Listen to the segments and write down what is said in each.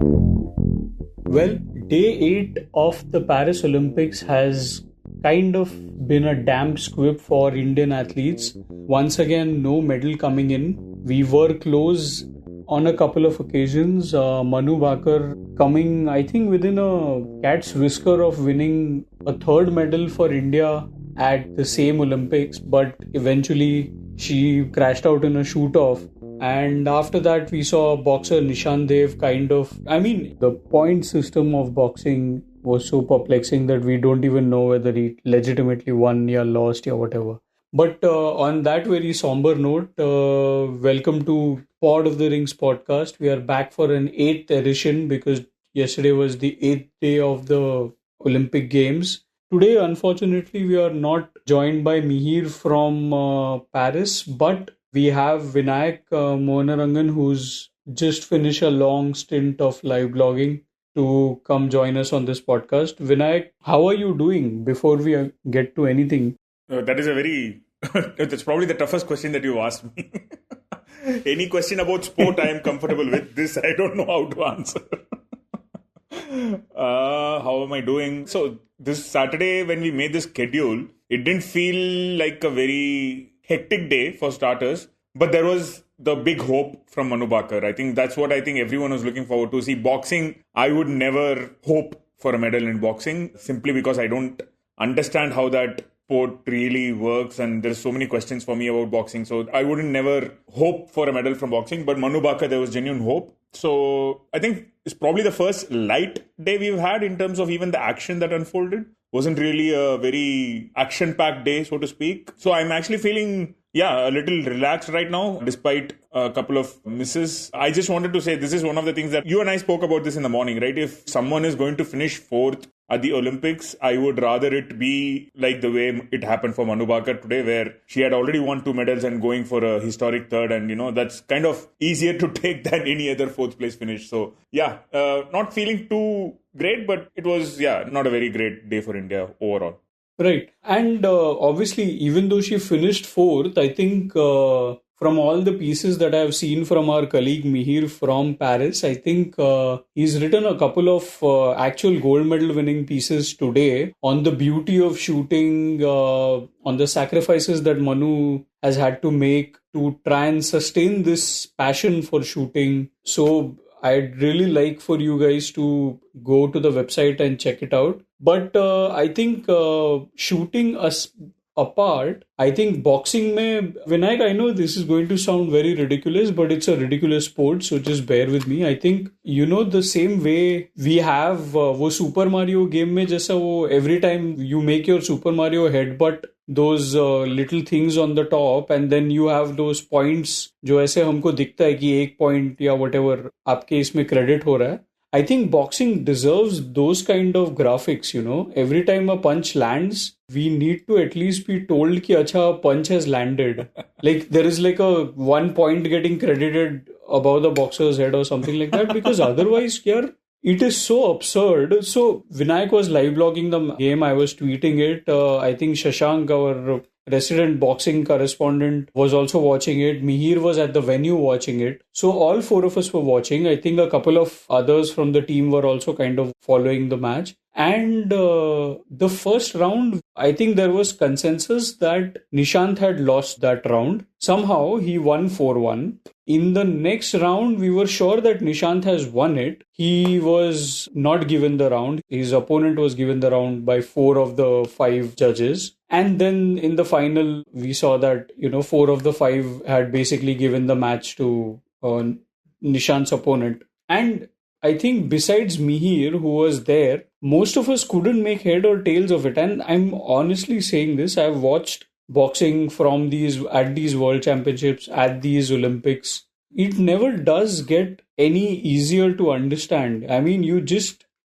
Well, day 8 of the Paris Olympics has kind of been a damp squib for Indian athletes. Once again, no medal coming in. We were close on a couple of occasions. Manu Bhaker coming, I think, within a cat's whisker of winning a third medal for India at the same Olympics, but eventually she crashed out in a shoot-off. And after that, we saw boxer Nishan Dev the point system of boxing was so perplexing that we don't even know whether he legitimately won or lost or whatever. But on that very somber note, welcome to Pod of the Rings podcast. We are back for an 8th edition because yesterday was the 8th day of the Olympic Games. Today, unfortunately, we are not joined by Mihir from Paris, but we have Vinayakk Mohanarangan, who's just finished a long stint of live blogging, to come join us on this podcast. Vinayakk, how are you doing before we get to anything? That is that's probably the toughest question that you asked me. Any question about sport I am comfortable with. This I don't know how to answer. How am I doing? So this Saturday when we made this schedule, it didn't feel like a very hectic day for starters, but there was the big hope from Manu Bhaker. I think that's what I think everyone was looking forward to. See, boxing, I would never hope for a medal in boxing simply because I don't understand how that sport really works, and there's so many questions for me about boxing. So I wouldn't never hope for a medal from boxing, but Manu Bhaker, there was genuine hope. So I think it's probably the first light day we've had in terms of even the action that unfolded. Wasn't really a very action-packed day, so to speak. So I'm actually feeling, a little relaxed right now, despite a couple of misses. I just wanted to say this is one of the things that you and I spoke about this in the morning, right? If someone is going to finish fourth at the Olympics, I would rather it be like the way it happened for Manu Bhaker today, where she had already won 2 medals and going for a historic third. And, that's kind of easier to take than any other fourth place finish. So, not feeling too great, but it was, not a very great day for India overall. Right. And obviously, even though she finished fourth, I think from all the pieces that I've seen from our colleague Mihir from Paris, I think he's written a couple of actual gold medal winning pieces today on the beauty of shooting, on the sacrifices that Manu has had to make to try and sustain this passion for shooting. So I'd really like for you guys to go to the website and check it out. But I think shooting us apart, I think boxing mein, Vinayak, I know this is going to sound very ridiculous, but it's a ridiculous sport, so just bear with me. I think, the same way we have wo Super Mario game mein jaisa wo every time you make your Super Mario headbutt those little things on the top, and then you have those points जो ऐसे हमको दिखता है कि 1 point या whatever आपके इसमें credit हो रहा है. I think boxing deserves those kind of graphics, Every time a punch lands, we need to at least be told कि अच्छा, a punch has landed. Like there is like a 1 point getting credited above the boxer's head or something like that, because otherwise, it is so absurd. So Vinayakk was live blogging the game. I was tweeting it. I think Shashank, our resident boxing correspondent, was also watching it. Mihir was at the venue watching it. So all 4 of us were watching. I think a couple of others from the team were also kind of following the match. And the first round, I think there was consensus that Nishant had lost that round. Somehow he won 4-1. In the next round, we were sure that Nishant has won it. He was not given the round. His opponent was given the round by 4 of the 5 judges. And then in the final, we saw that, 4 of the 5 had basically given the match to Nishant's opponent. And I think besides Mihir, who was there, most of us couldn't make head or tails of it. And I'm honestly saying this, I've watched boxing at these world championships, at these Olympics. It never does get any easier to understand. I mean,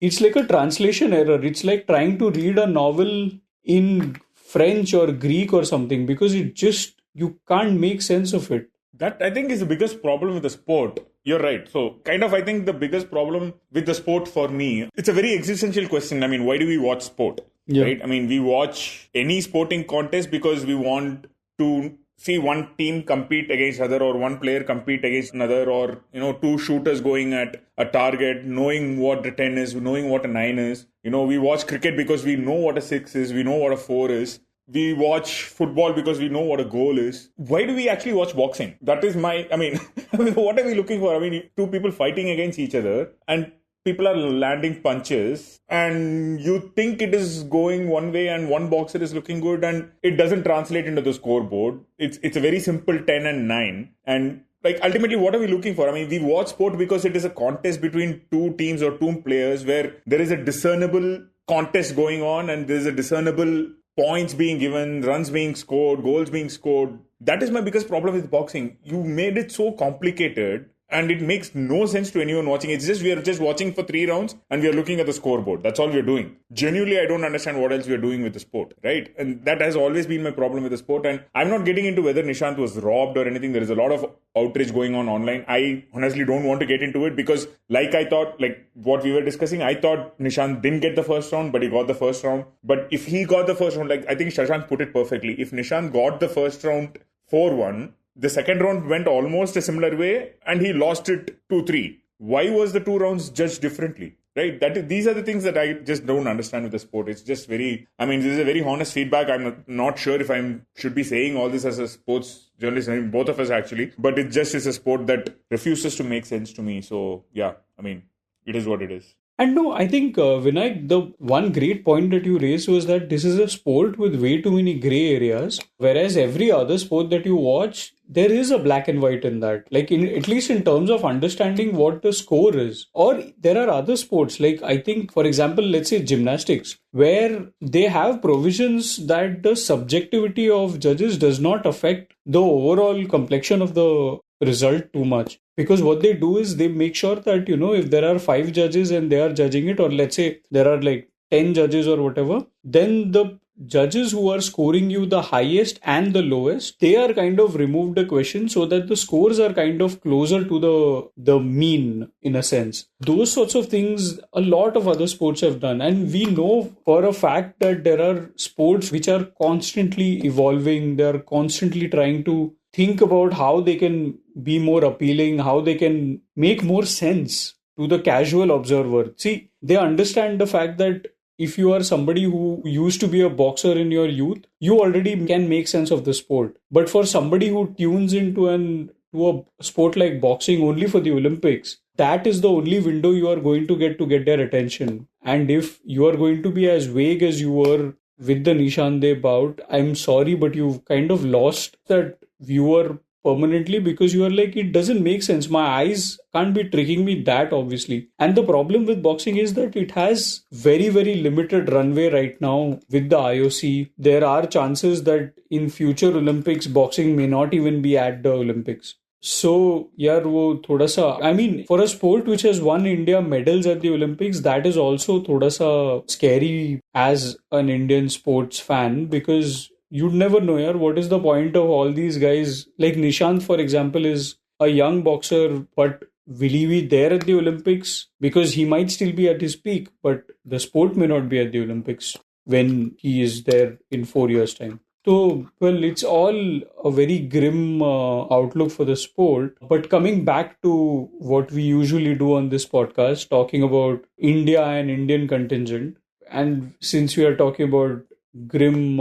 it's like a translation error. It's like trying to read a novel in French or Greek or something, because you can't make sense of it. That I think is the biggest problem with the sport. You're right. So I think the biggest problem with the sport for me, it's a very existential question. I mean, why do we watch sport? Yeah. Right? I mean, we watch any sporting contest because we want to see one team compete against other, or one player compete against another, or two shooters going at a target, knowing what a 10 is, knowing what a 9 is. We watch cricket because we know what a 6 is, we know what a 4 is. We watch football because we know what a goal is. Why do we actually watch boxing? That is what are we looking for? Two people fighting against each other and people are landing punches, and you think it is going one way and one boxer is looking good, and it doesn't translate into the scoreboard. It's a very simple 10 and 9. And ultimately, what are we looking for? We watch sport because it is a contest between two teams or two players where there is a discernible contest going on and there is a discernible points being given, runs being scored, goals being scored. That is my biggest problem with boxing. You made it so complicated and it makes no sense to anyone watching. It's just we are just watching for 3 rounds and we are looking at the scoreboard. That's all we are doing. Genuinely, I don't understand what else we are doing with the sport, right? And that has always been my problem with the sport. And I'm not getting into whether Nishant was robbed or anything. There is a lot of outrage going on online. I honestly don't want to get into it because I thought, what we were discussing, I thought Nishant didn't get the first round, but he got the first round. But if he got the first round, I think Shashank put it perfectly. If Nishant got the first round 4-1, the second round went almost a similar way and he lost it 2-3. Why was the 2 rounds judged differently? Right? These are the things that I just don't understand with the sport. It's just very, this is a very honest feedback. I'm not sure if I should be saying all this as a sports journalist. Both of us actually. But it just is a sport that refuses to make sense to me. So yeah, it is what it is. And no, I think, Vinayk, the one great point that you raised was that this is a sport with way too many gray areas, whereas every other sport that you watch, there is a black and white in that. At least in terms of understanding what the score is. Or there are other sports, I think, for example, let's say gymnastics, where they have provisions that the subjectivity of judges does not affect the overall complexion of the result too much. Because what they do is they make sure that, if there are 5 judges and they are judging it, or let's say there are 10 judges or whatever, then the judges who are scoring you the highest and the lowest, they are kind of removed the question so that the scores are kind of closer to the mean in a sense. Those sorts of things a lot of other sports have done. And we know for a fact that there are sports which are constantly evolving. They are constantly trying to think about how they can be more appealing, how they can make more sense to the casual observer. See, they understand the fact that if you are somebody who used to be a boxer in your youth, you already can make sense of the sport. But for somebody who tunes into a sport like boxing only for the Olympics, that is the only window you are going to get their attention. And if you are going to be as vague as you were with the Nishande bout, I'm sorry, but you've kind of lost that viewer permanently because you are it doesn't make sense. My eyes can't be tricking me that obviously. And the problem with boxing is that it has very, very limited runway right now with the IOC. There are chances that in future Olympics, boxing may not even be at the Olympics. So, wo thoda sa, for a sport which has won India medals at the Olympics, that is also thoda sa scary as an Indian sports fan because you'd never know, what is the point of all these guys? Like Nishant, for example, is a young boxer, but will he be there at the Olympics? Because he might still be at his peak, but the sport may not be at the Olympics when he is there in 4 years' time. So, well, it's all a very grim outlook for the sport. But coming back to what we usually do on this podcast, talking about India and Indian contingent, and since we are talking about grim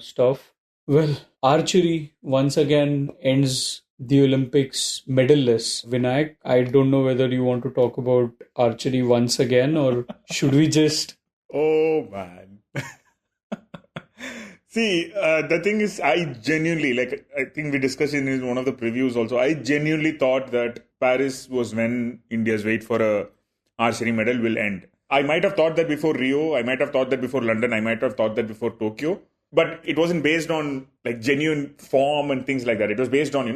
stuff, well, archery once again ends the Olympics medalless. Vinayk, I don't know whether you want to talk about archery once again or should we just... Oh, man. See, the thing is, I genuinely, I think we discussed in one of the previews also, I genuinely thought that Paris was when India's wait for a archery medal will end. I might have thought that before Rio, I might have thought that before London, I might have thought that before Tokyo, but it wasn't based on genuine form and things like that. It was based on,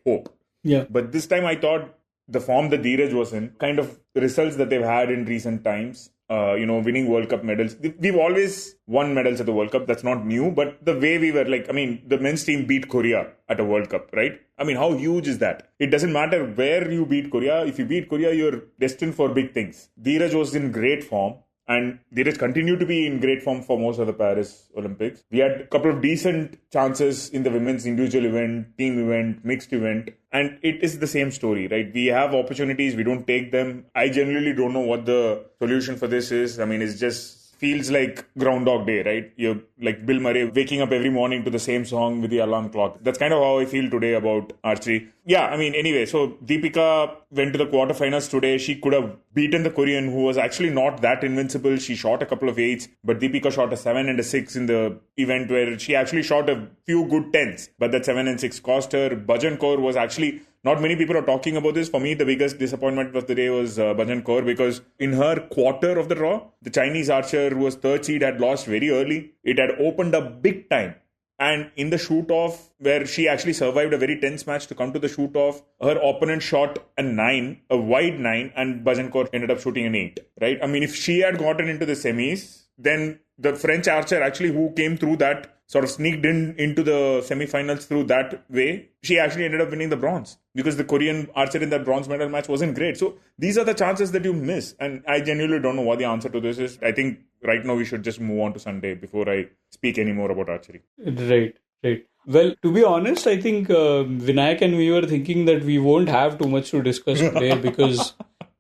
hope. Yeah. But this time I thought the form that Dheeraj was in, kind of the results that they've had in recent times, winning World Cup medals. We've always won medals at the World Cup. That's not new, but the way we were the men's team beat Korea at a World Cup, right? How huge is that? It doesn't matter where you beat Korea. If you beat Korea, you're destined for big things. Dheeraj was in great form. And they just continue to be in great form for most of the Paris Olympics. We had a couple of decent chances in the women's individual event, team event, mixed event. And it is the same story, right? We have opportunities, we don't take them. I genuinely don't know what the solution for this is. I mean, it's just feels like Groundhog Day, right? You're like Bill Murray waking up every morning to the same song with the alarm clock. That's kind of how I feel today about archery. Yeah, I mean, anyway, so Deepika went to the quarterfinals today. She could have beaten the Korean, who was actually not that invincible. She shot a couple of 8s, but Deepika shot a 7 and a 6 in the event where she actually shot a few good 10s. But that 7 and 6 cost her. Bhajan Kaur was actually... Not many people are talking about this. For me, the biggest disappointment of the day was Bhajan Kaur, because in her quarter of the draw, the Chinese archer who was third seed had lost very early. It had opened up big time. And in the shoot-off, where she actually survived a very tense match to come to the shoot-off, her opponent shot a 9, a wide 9, and Bhajan Kaur ended up shooting an 8, right? I mean, if she had gotten into the semis, then the French archer actually who came through that sort of sneaked into the semi-finals through that way, she actually ended up winning the bronze, because the Korean archer in that bronze medal match wasn't great. So these are the chances that you miss. And I genuinely don't know what the answer to this is. I think right now we should just move on to Sunday before I speak any more about archery. Right. Well, to be honest, I think Vinayakk and we were thinking that we won't have too much to discuss today because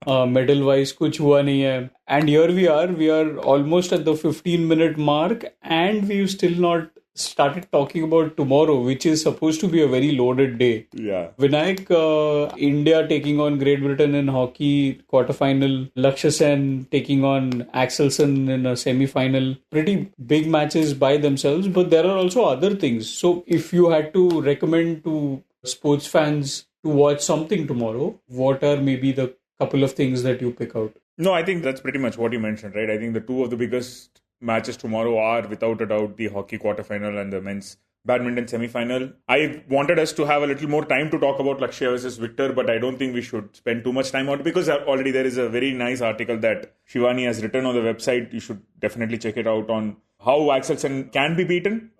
medal-wise kuch hua nahi hai. And here we are almost at the 15-minute mark and we've still not started talking about tomorrow, which is supposed to be a very loaded day. Yeah. Vinayakk, India taking on Great Britain in hockey quarterfinal, Lakshya Sen taking on Axelsen in a semi-final. Pretty big matches by themselves, but there are also other things. So if you had to recommend to sports fans to watch something tomorrow, what are maybe the couple of things that you pick out? No, I think that's pretty much what you mentioned, right? I think the two of the biggest matches tomorrow are without a doubt the hockey quarterfinal and the men's badminton semi-final. I wanted us to have a little more time to talk about Lakshya versus Victor, but I don't think we should spend too much time on it because already there is a very nice article that Shivani has written on the website. You should definitely check it out on how Axelsen can be beaten.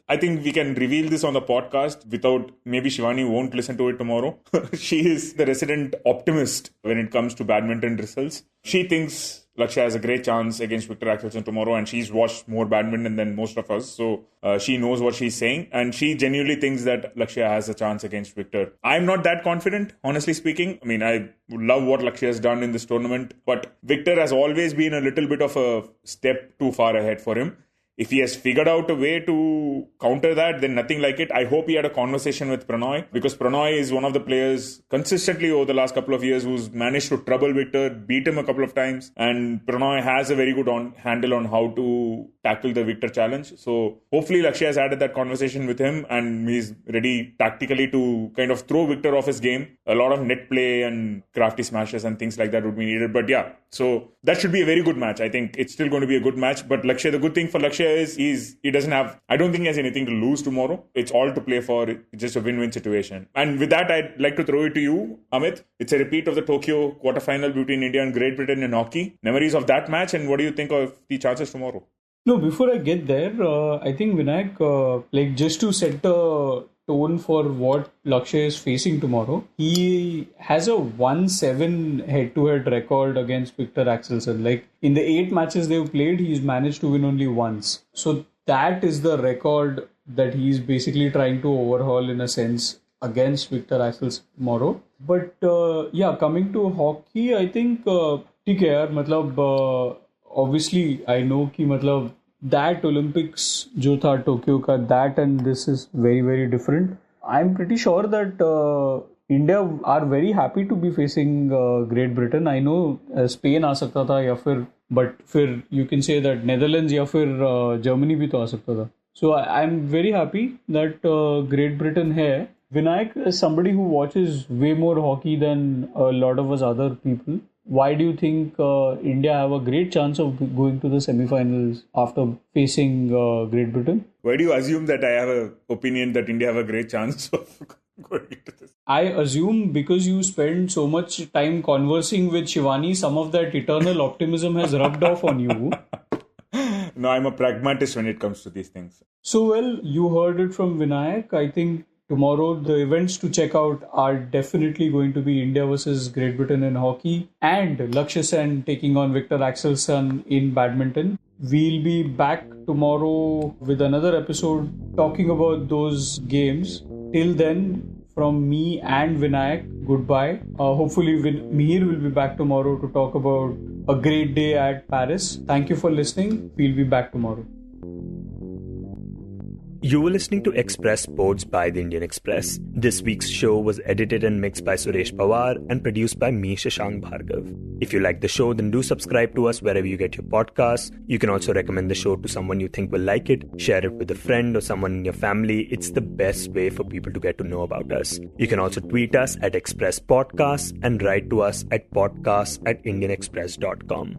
I think we can reveal this on the podcast without, maybe Shivani won't listen to it tomorrow. She is the resident optimist when it comes to badminton results. She thinks Lakshya has a great chance against Victor Axelsen tomorrow, and she's watched more badminton than most of us, so she knows what she's saying, and she genuinely thinks that Lakshya has a chance against Victor. I'm not that confident, honestly speaking. I mean, I love what Lakshya has done in this tournament, but Victor has always been a little bit of a step too far ahead for him. If he has figured out a way to counter that, then nothing like it. I hope he had a conversation with Pranoy, because Pranoy is one of the players consistently over the last couple of years who's managed to trouble Victor, beat him a couple of times, and Pranoy has a very good handle on how to tackle the Victor challenge. So hopefully Lakshya has had that conversation with him and he's ready tactically to kind of throw Victor off his game. A lot of net play and crafty smashes and things like that would be needed. But yeah, so that should be a very good match. I think it's still going to be a good match. But Lakshya, the good thing for Lakshya is he doesn't have, I don't think he has anything to lose tomorrow. It's all to play for. It's just a win-win situation. And with that, I'd like to throw it to you, Amit. It's a repeat of the Tokyo quarterfinal between India and Great Britain in hockey. Memories of that match, and what do you think of the chances tomorrow? No, before I get there, I think Vinayakk, like just to set the tone for what Lakshya is facing tomorrow, he has a 1-7 head-to-head record against Victor Axelsen. Like in the 8 matches they've played, he's managed to win only once. So that is the record that he's basically trying to overhaul in a sense against Victor Axelsen tomorrow. But yeah, coming to hockey, I think ठीक है यार, मतलब obviously I know कि मतलब that Olympics जो था Tokyo का, that and this is very very different. I'm pretty sure that India are very happy to be facing Great Britain. I know Spain आ सकता था या फिर, but फिर you can say that Netherlands या फिर Germany भी तो आ सकता था. So I'm very happy that Great Britain है. Vinayakk is somebody who watches way more hockey than a lot of us other people. Why do you think India have a great chance of going to the semi-finals after facing Great Britain? Why do you assume that I have an opinion that India have a great chance of going to this? I assume because you spend so much time conversing with Shivani, some of that eternal optimism has rubbed off on you. No, I'm a pragmatist when it comes to these things. So, well, you heard it from Vinayakk. I think tomorrow. The events to check out are definitely going to be India versus Great Britain in hockey and Lakshya Sen taking on Victor Axelsen in badminton. We'll be back tomorrow with another episode talking about those games. Till then, from me and Vinayakk, goodbye. Hopefully, Mihir will be back tomorrow to talk about a great day at Paris. Thank you for listening. We'll be back tomorrow. You were listening to Express Sports by the Indian Express. This week's show was edited and mixed by Suresh Pawar and produced by me, Shashank Bhargava. If you like the show, then do subscribe to us wherever you get your podcasts. You can also recommend the show to someone you think will like it, share it with a friend or someone in your family. It's the best way for people to get to know about us. You can also tweet us at Express Podcasts and write to us at podcasts@indianexpress.com.